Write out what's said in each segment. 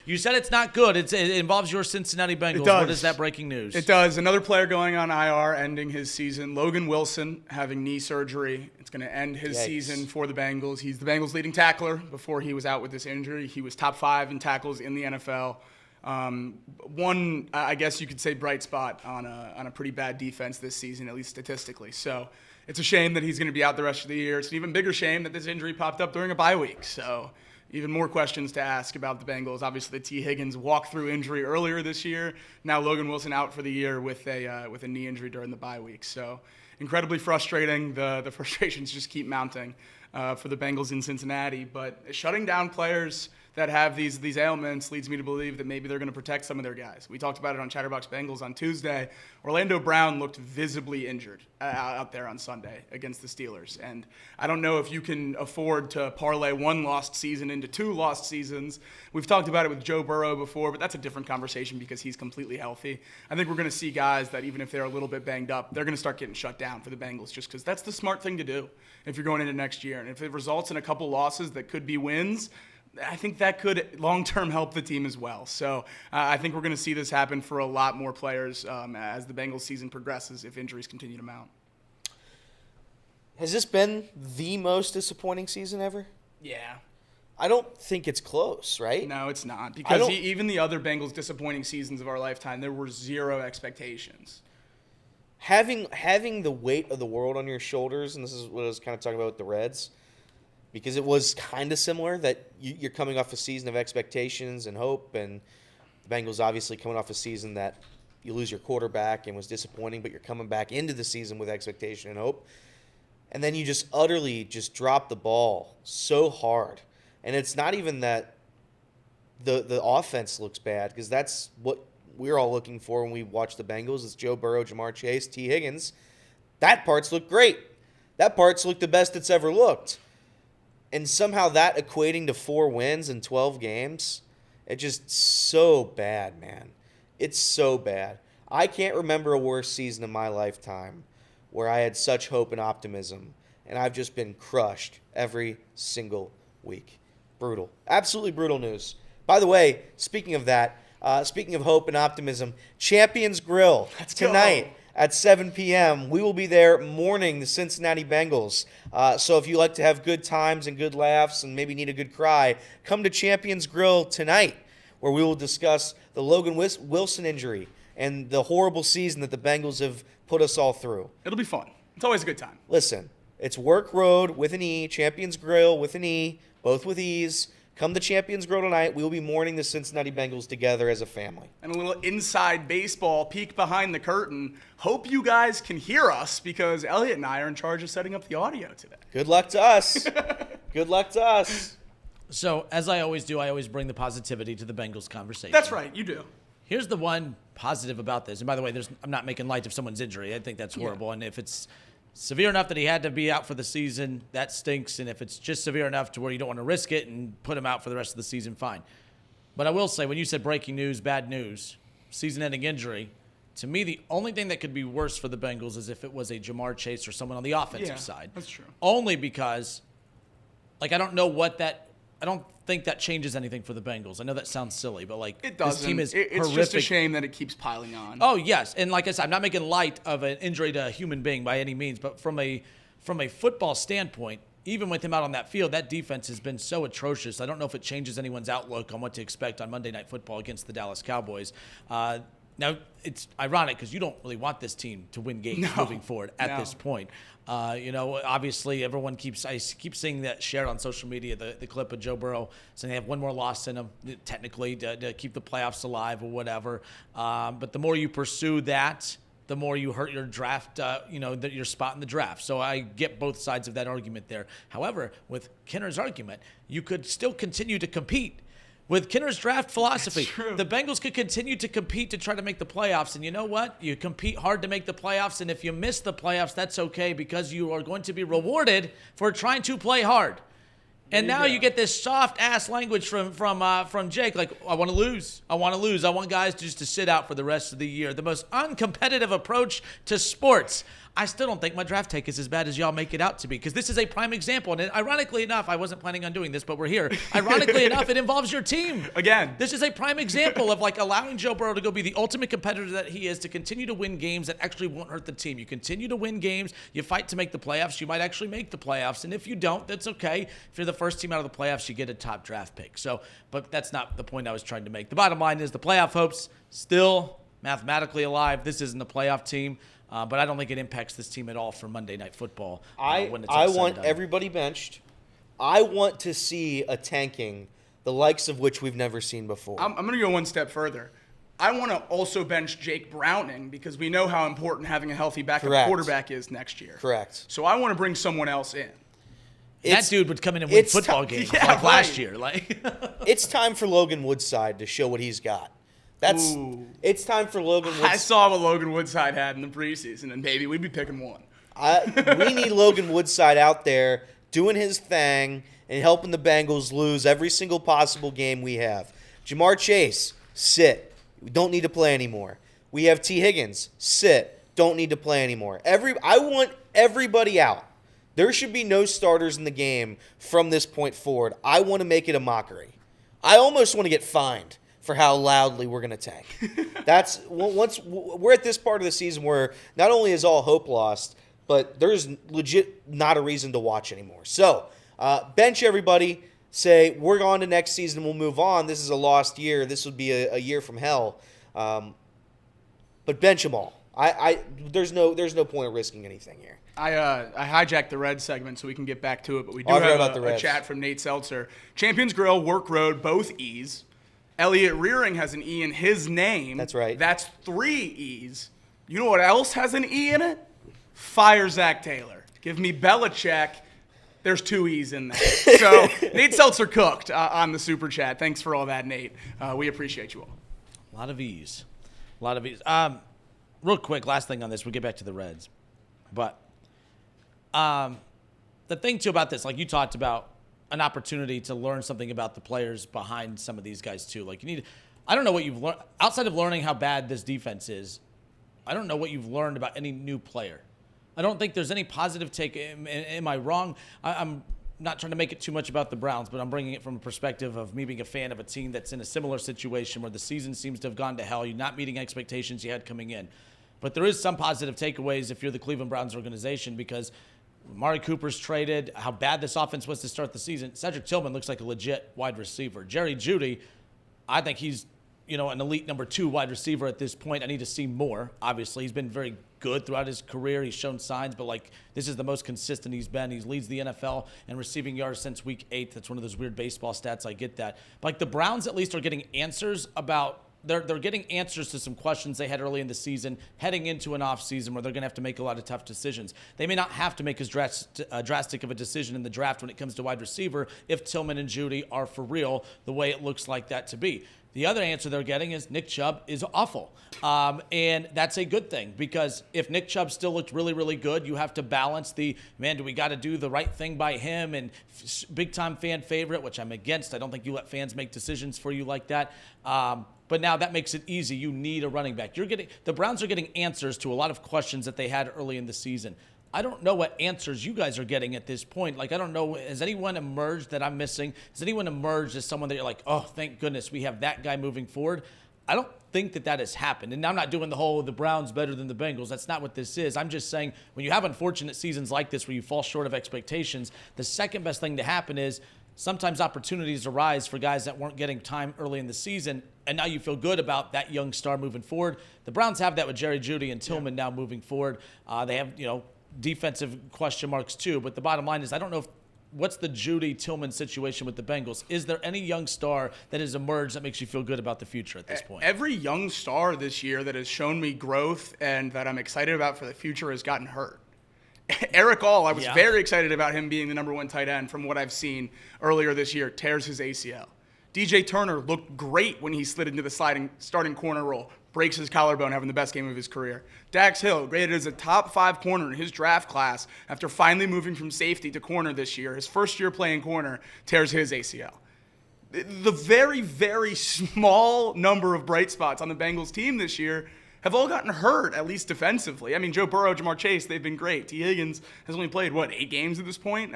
You said it's not good. It involves your Cincinnati Bengals. What is that breaking news? It does. Another player going on IR, ending his season. Logan Wilson having knee surgery. It's going to end his season for the Bengals. He's the Bengals' leading tackler before he was out with this injury. He was top 5 in tackles in the NFL. One, I guess you could say, bright spot on a pretty bad defense this season, at least statistically. So it's a shame that he's going to be out the rest of the year. It's an even bigger shame that this injury popped up during a bye week. So even more questions to ask about the Bengals. Obviously, the T. Higgins walk-through injury earlier this year. Now Logan Wilson out for the year with a knee injury during the bye week. So incredibly frustrating. The frustrations just keep mounting for the Bengals in Cincinnati. But shutting down players that have these ailments leads me to believe that maybe they're going to protect some of their guys. We talked about it on Chatterbox Bengals on Tuesday. Orlando Brown looked visibly injured out there on Sunday against the Steelers. And I don't know if you can afford to parlay one lost season into 2 lost seasons. We've talked about it with Joe Burrow before, but that's a different conversation because he's completely healthy. I think we're going to see guys that even if they're a little bit banged up, they're going to start getting shut down for the Bengals just because that's the smart thing to do if you're going into next year. And if it results in a couple losses that could be wins, I think that could long-term help the team as well. So I think we're going to see this happen for a lot more players as the Bengals season progresses if injuries continue to mount. Has this been the most disappointing season ever? Yeah. I don't think it's close, right? No, it's not. Because even the other Bengals disappointing seasons of our lifetime, there were 0 expectations. Having the weight of the world on your shoulders, and this is what I was kind of talking about with the Reds, because it was kind of similar that you're coming off a season of expectations and hope, and the Bengals obviously coming off a season that you lose your quarterback and was disappointing, but you're coming back into the season with expectation and hope. And then you just utterly just drop the ball so hard. And it's not even that the offense looks bad, because that's what we're all looking for when we watch the Bengals. It's Joe Burrow, Jamar Chase, T. Higgins. That part's look great. That part's looked the best it's ever looked. And somehow that equating to 4 wins in 12 games, it's just so bad, man. It's so bad. I can't remember a worse season in my lifetime where I had such hope and optimism, and I've just been crushed every single week. Brutal. Absolutely brutal news. By the way, speaking of that, speaking of hope and optimism, Champions Grill tonight at 7 p.m. We will be there mourning the Cincinnati Bengals. So if you like to have good times and good laughs and maybe need a good cry, come to Champions Grill tonight, where we will discuss the Logan Wilson injury and the horrible season that the Bengals have put us all through. It'll be fun. It's always a good time. Listen, it's Work Road with an E, Champions Grill with an E, both with E's. Come to Champions Grill tonight. We will be mourning the Cincinnati Bengals together as a family. And a little inside baseball peek behind the curtain. Hope you guys can hear us, because Elliot and I are in charge of setting up the audio today. Good luck to us. Good luck to us. So, as I always do, I always bring the positivity to the Bengals conversation. That's right, you do. Here's the one positive about this. And by the way, I'm not making light of someone's injury. I think that's horrible. Yeah. And if it's severe enough that he had to be out for the season, that stinks. And if it's just severe enough to where you don't want to risk it and put him out for the rest of the season, fine. But I will say, when you said breaking news, bad news, season-ending injury, to me, the only thing that could be worse for the Bengals is if it was a Jamar Chase or someone on the offensive side. That's true. Only because, I don't think that changes anything for the Bengals. I know that sounds silly, but it doesn't. This team is it's horrific. Just a shame that it keeps piling on. Oh, yes. And like I said, I'm not making light of an injury to a human being by any means, but from a football standpoint, even with him out on that field, that defense has been so atrocious. I don't know if it changes anyone's outlook on what to expect on Monday Night Football against the Dallas Cowboys. Now, it's ironic because you don't really want this team to win games moving forward at this point. Obviously, I keep seeing that shared on social media, the clip of Joe Burrow saying they have one more loss in them, technically, to keep the playoffs alive or whatever. But the more you pursue that, the more you hurt your draft, your spot in the draft. So I get both sides of that argument there. However, with Kinner's argument, you could still continue to compete. With Kinner's draft philosophy, the Bengals could continue to compete to try to make the playoffs. And you know what? You compete hard to make the playoffs, and if you miss the playoffs, that's okay, because you are going to be rewarded for trying to play hard. And now you get this soft-ass language from Jake, like, I want to lose. I want guys just to sit out for the rest of the year. The most uncompetitive approach to sports. I still don't think my draft take is as bad as y'all make it out to be, because this is a prime example. And ironically enough, I wasn't planning on doing this, but we're here. Ironically enough, it involves your team. Again. This is a prime example of like allowing Joe Burrow to go be the ultimate competitor that he is, to continue to win games that actually won't hurt the team. You continue to win games, you fight to make the playoffs, you might actually make the playoffs. And if you don't, that's okay. If you're the first team out of the playoffs, you get a top draft pick. So, but that's not the point I was trying to make. The bottom line is the playoff hopes still mathematically alive. This isn't a playoff team. But I don't think it impacts this team at all for Monday Night Football. When it's I want everybody benched. I want to see a tanking, the likes of which we've never seen before. I'm going to go one step further. I want to also bench Jake Browning, because we know how important having a healthy backup quarterback is next year. Correct. So I want to bring someone else in. That dude would come in and win football games like last year. Like, it's time for Logan Woodside to show what he's got. It's time for Logan Woodside. I saw what Logan Woodside had in the preseason, and baby, we'd be picking one. We need Logan Woodside out there doing his thing and helping the Bengals lose every single possible game we have. Jamar Chase, sit. We don't need to play anymore. We have T. Higgins, sit. Don't need to play anymore. I want everybody out. There should be no starters in the game from this point forward. I want to make it a mockery. I almost want to get fined for how loudly we're going to tank. Once we're at this part of the season where not only is all hope lost, but there's legit not a reason to watch anymore. So bench everybody. Say we're on to next season. We'll move on. This is a lost year. This would be a year from hell. But bench them all. There's no point of risking anything here. I hijacked the Red segment so we can get back to it, but we do have a chat from Nate Seltzer. Champions Grill, Work Road, both E's. Elliot Rearing has an E in his name. That's right. That's 3 E's. You know what else has an E in it? Fire Zach Taylor. Give me Belichick. There's 2 E's in there. So Nate Seltzer cooked on the Super Chat. Thanks for all that, Nate. We appreciate you all. A lot of E's. Real quick, last thing on this. We'll get back to the Reds. But the thing, too, about this, like you talked about, an opportunity to learn something about the players behind some of these guys too. Like I don't know what you've learned outside of learning how bad this defense is. I don't know what you've learned about any new player. I don't think there's any positive take. Am I wrong? I'm not trying to make it too much about the Browns, but I'm bringing it from a perspective of me being a fan of a team that's in a similar situation where the season seems to have gone to hell. You're not meeting expectations you had coming in. But there is some positive takeaways if you're the Cleveland Browns organization, because Amari Cooper's traded, how bad this offense was to start the season. Cedric Tillman looks like a legit wide receiver. Jerry Jeudy, I think he's, an elite number 2 wide receiver at this point. I need to see more. Obviously, he's been very good throughout his career. He's shown signs, but this is the most consistent he's been. He leads the NFL in receiving yards since week 8. That's one of those weird baseball stats. I get that. But the Browns at least are getting answers about They're getting answers to some questions they had early in the season, heading into an offseason where they're going to have to make a lot of tough decisions. They may not have to make as drastic of a decision in the draft when it comes to wide receiver if Tillman and Jeudy are for real the way it looks like that to be. The other answer they're getting is Nick Chubb is awful. And that's a good thing, because if Nick Chubb still looks really, really good, you have to balance do we got to do the right thing by him, and big-time fan favorite, which I'm against. I don't think you let fans make decisions for you like that. But now that makes it easy. You need a running back. The Browns are getting answers to a lot of questions that they had early in the season. I don't know what answers you guys are getting at this point. I don't know. Has anyone emerged that I'm missing? Has anyone emerged as someone that you're like, oh, thank goodness we have that guy moving forward? I don't think that has happened. And I'm not doing the Browns better than the Bengals. That's not what this is. I'm just saying when you have unfortunate seasons like this where you fall short of expectations, the second best thing to happen is sometimes opportunities arise for guys that weren't getting time early in the season, and now you feel good about that young star moving forward. The Browns have that with Jerry Jeudy and Tillman now moving forward. They have, defensive question marks too, but the bottom line is I don't know what's the Jeudy-Tillman situation with the Bengals. Is there any young star that has emerged that makes you feel good about the future at this point? Every young star this year that has shown me growth and that I'm excited about for the future has gotten hurt. Eric All, I was very excited about him being the number 1 tight end from what I've seen earlier this year, tears his ACL. DJ Turner looked great when he slid into the starting corner role, breaks his collarbone, having the best game of his career. Dax Hill, rated as a top 5 corner in his draft class after finally moving from safety to corner this year. His first year playing corner, tears his ACL. The very, very small number of bright spots on the Bengals team this year have all gotten hurt, at least defensively. I mean, Joe Burrow, Jamar Chase, they've been great. T. Higgins has only played, 8 games at this point?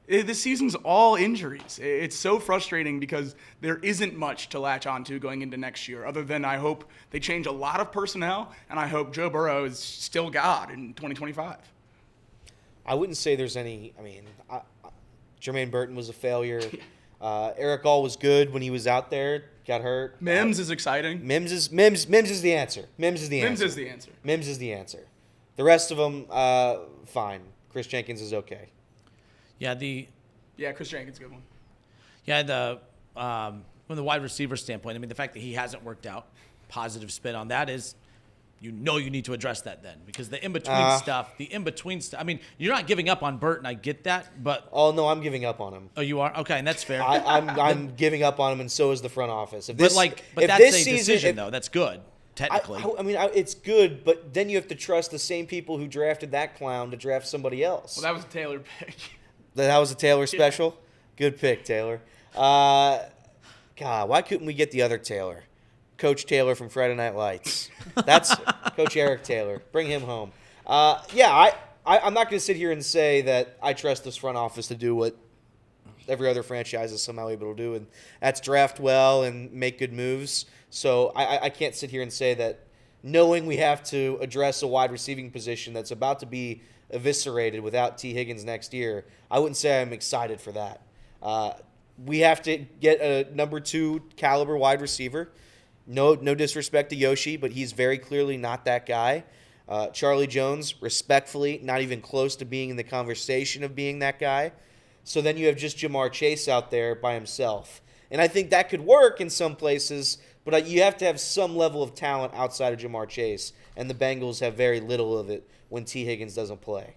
This season's all injuries. It's so frustrating because there isn't much to latch onto going into next year, other than I hope they change a lot of personnel, and I hope Joe Burrow is still God in 2025. I wouldn't say there's any. I mean, Jermaine Burton was a failure. Eric All was good when he was out there. Got hurt. Mims is exciting. Mims is the answer. Mims is the answer. Mims is the answer. The rest of them, fine. Chris Jenkins is okay. Yeah, Chris Jenkins is a good one. Yeah, from the wide receiver standpoint, I mean, the fact that he hasn't worked out, positive spin on that is, you need to address that then, because the in-between stuff, I mean, you're not giving up on Burton, I get that, but... Oh, no, I'm giving up on him. Oh, you are? Okay, and that's fair. I'm giving up on him, and so is the front office. But that's a decision, though. That's good, technically. I mean, it's good, but then you have to trust the same people who drafted that clown to draft somebody else. Well, that was a Taylor pick. That was a Taylor special? Yeah. Good pick, Taylor. God, why couldn't we get the other Taylor? Coach Taylor from Friday Night Lights. That's Coach Eric Taylor. Bring him home. I'm not going to sit here and say that I trust this front office to do what every other franchise is somehow able to do, and that's draft well and make good moves. So I can't sit here and say that, knowing we have to address a wide receiving position that's about to be eviscerated without T. Higgins next year, I wouldn't say I'm excited for that. We have to get a number 2 caliber wide receiver. No disrespect to Yoshi, but he's very clearly not that guy. Charlie Jones, respectfully, not even close to being in the conversation of being that guy. So then you have just Jamar Chase out there by himself. And I think that could work in some places, but you have to have some level of talent outside of Jamar Chase, and the Bengals have very little of it when T. Higgins doesn't play.